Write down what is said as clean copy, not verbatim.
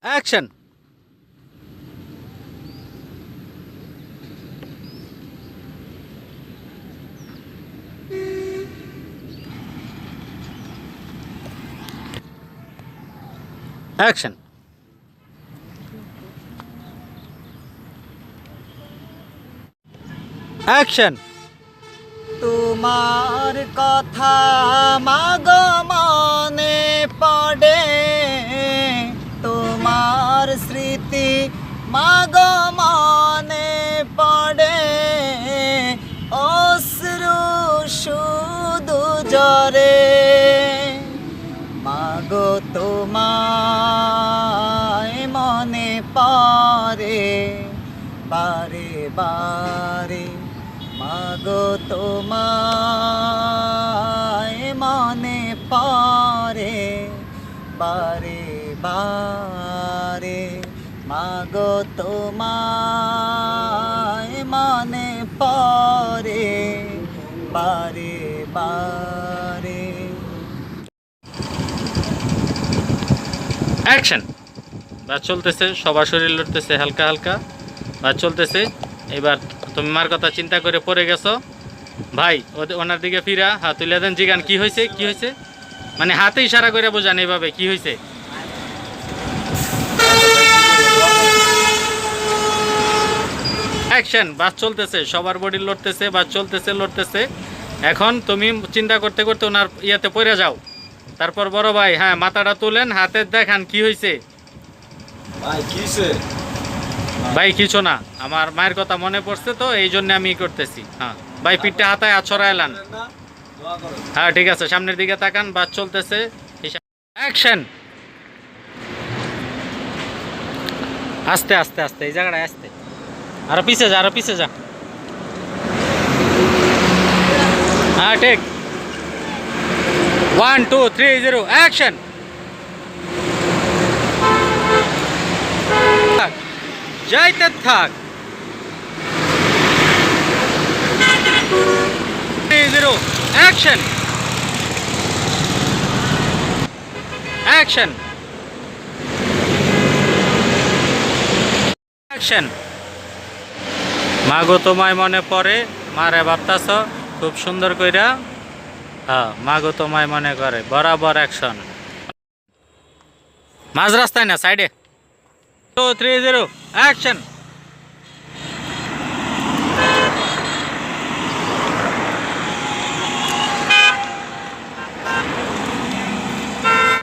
Action. Action. Action. তোমার কথা মাগো মনে পড়ে, তোমার স্মৃতি মাগো মনে পড়ে, অশ্রু শুধু জরে মাগো তোমায় মনে পড়ে বারে বারে, মাগো তোমায় মনে পড়ে বারে বারে, মাগো তোমায় মনে পড়ে বারে বারে। অ্যাকশন। বাস চলতেছে, সবার শরীর লড়তেছে হালকা হালকা, বাস চলতেছে। এবার তুমি মার কথা চিন্তা করে পড়ে গেছো ভাই, ওনার দিকে ফিরা হাত তুলে দেন, জিগান কি হয়েছে কি হয়েছে, মানে হাতে ইশারা করে বোঝান এইভাবে কি হয়েছে। অ্যাকশন। বাস চলতেছে, সবার বডি লড়তেছে, বাস চলতেছে লড়তেছে। এখন তুমি চিন্তা করতে করতে ওনার ইয়াতে পড়ে যাও। তারপর বড় ভাই, হ্যাঁ মাথাটা তুলেন, হাতে দেখান কি হয়েছে। ভাই কিছু না, আমার মায়ের কথা মনে পড়ছে তো এই জন্য আমি করতেছি। হ্যাঁ ভাই, পিঠটা হাতায় আছড়া এলান। হ্যাঁ ঠিক আছে, সামনের দিকে তাকান, বাস চলতেছে। অ্যাকশন। আস্তে আস্তে আস্তে, এই জায়গাটায় আস্তে, আরো পিছে যা, আরো পিছে যা। হ্যাঁ ঠিক। 1 2 3 0 অ্যাকশন। যাইতে থাক। 3 0 অ্যাকশন। অ্যাকশন। অ্যাকশন। মাগো তোমায় মনে পড়ে, মারে ভাবতাছ খুব সুন্দর কইরা। হ্যাঁ মাগো তোমায় মনে করে, বরাবর অ্যাকশন। মাঝ রাস্তায় না, সাইডে। 2 3 0 অ্যাকশন।